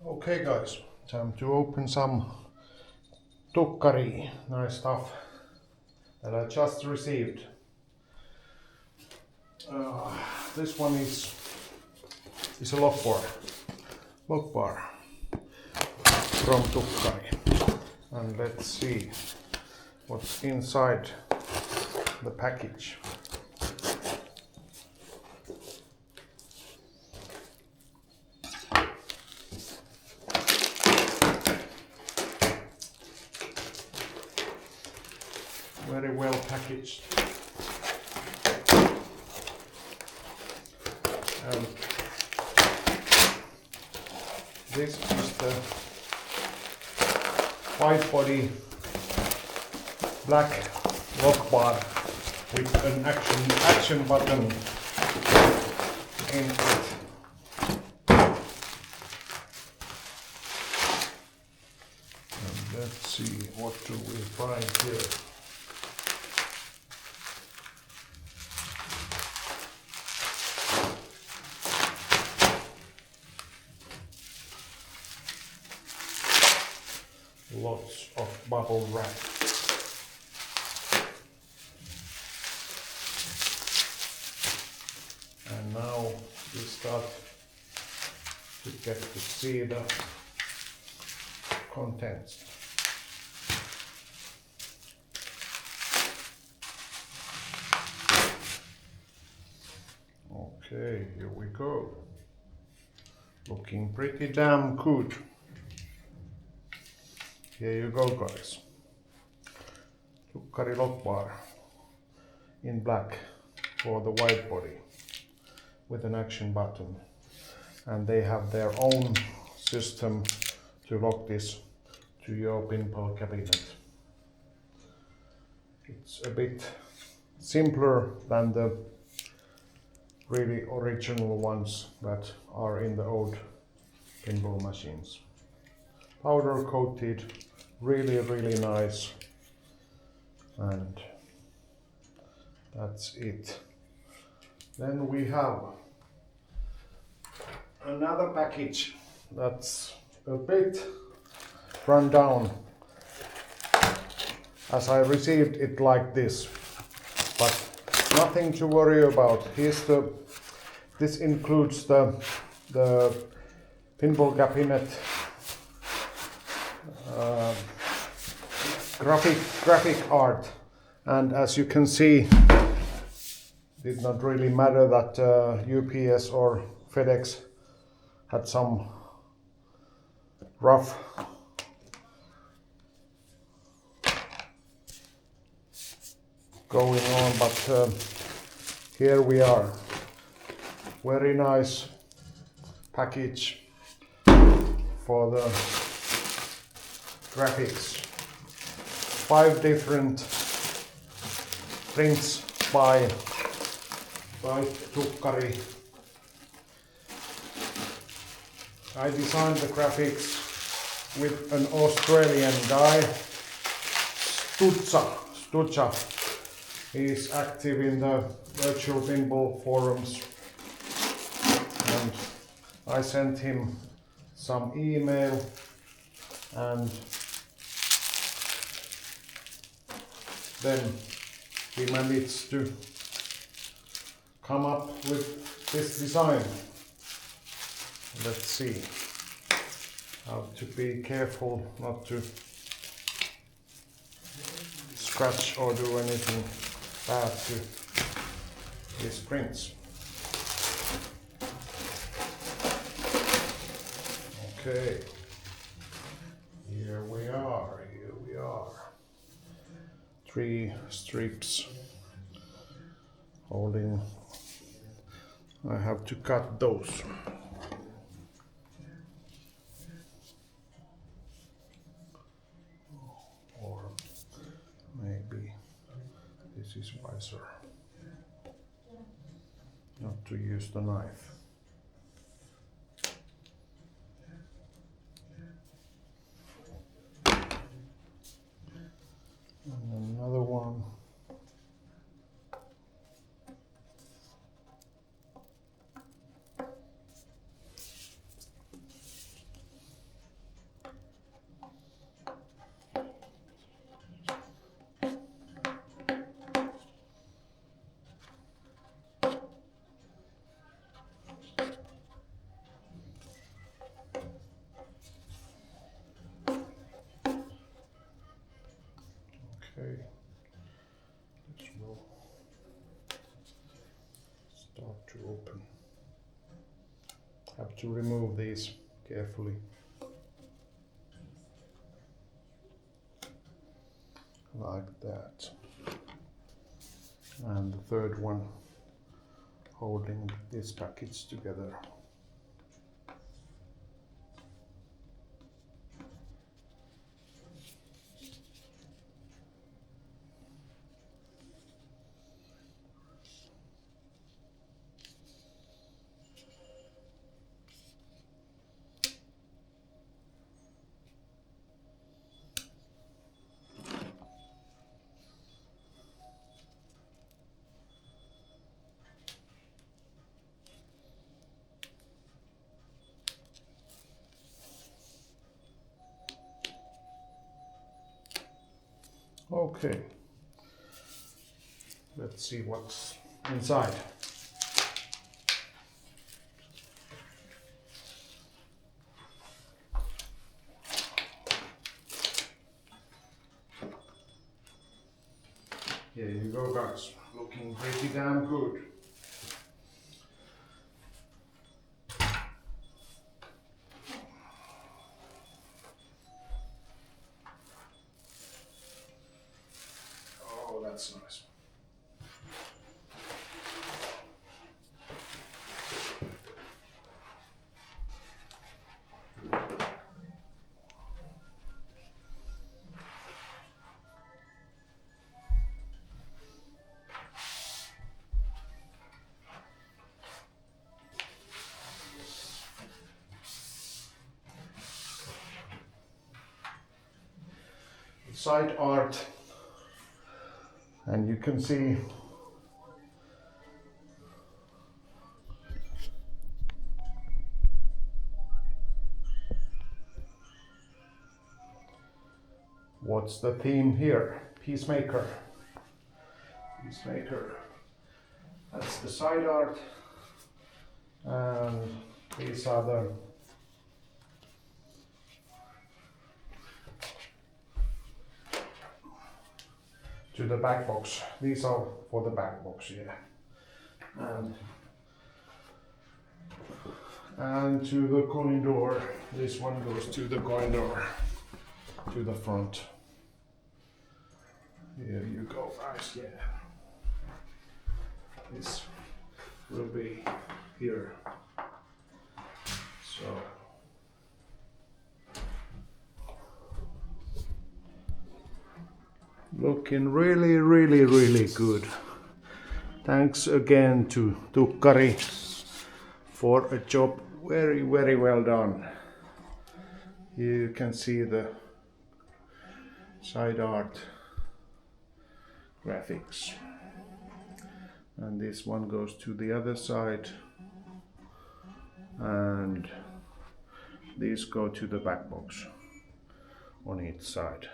Okay guys, time to open some Tukkari, nice stuff that I just received. This one is a lockbar from Tukkari, and let's see what's inside the package. Very well packaged. And this is the widebody black lockbar with an action button in it. And let's see, what do we find here? Lots of bubble wrap. And now we start to get to see the contents. Okay, here we go. Looking pretty damn good. Here you go guys. Tukkari lockbar in black for the widebody with an action button. And they have their own system to lock this to your pinball cabinet. It's a bit simpler than the really original ones that are in the old pinball machines. Powder coated, really nice, and that's it. Then we have another package that's a bit run down, as I received it like this, but nothing to worry about. This includes the pinball cabinet graphic art, and as you can see, it did not really matter that UPS or FedEx had some rough going on, but here we are. Very nice package for the graphics. 5 different prints by Tukkari. I designed the graphics with an Australian guy, Stutza. He is active in the virtual pinball forums, and I sent him some email, and then we managed to come up with this design. Let's see. Have to be careful not to scratch or do anything bad to these prints. Okay, here we are. 3 strips holding. I have to cut those. Or maybe this is wiser not to use the knife. And another one. Have to remove these carefully. Like that. And the third one holding this package together. Okay, let's see what's inside. Here you go, guys, looking pretty damn good. Oh, that's nice. Side art, and you can see what's the theme here? Peacemaker. Peacemaker. That's the side art, and these are the to the back box. These are for the back box, yeah. And to the coin door. This one goes to the coin door, to the front. Here you go, guys, yeah. This will be here. So looking really good. Thanks again to Tukkari for a job very well done. Here you can see the side art graphics, and this one goes to the other side, and these go to the back box on each side.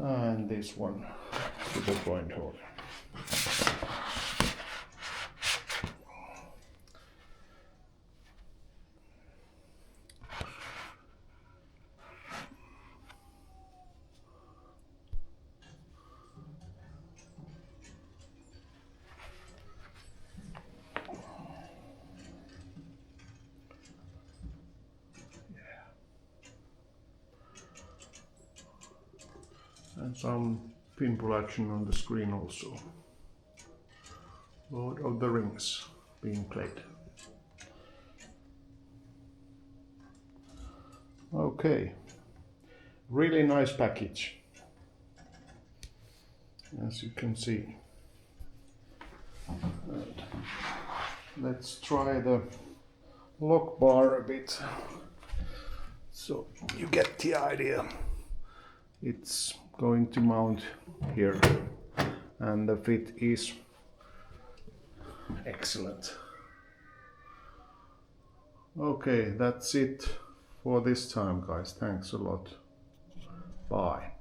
And this one to the coin holder. And some pinball action on the screen also. Lord of the Rings being played. Okay, really nice package, as you can see. And let's try the lock bar a bit, so you get the idea. It's going to mount here, and the fit is excellent. Okay, that's it for this time, guys. Thanks a lot. Bye.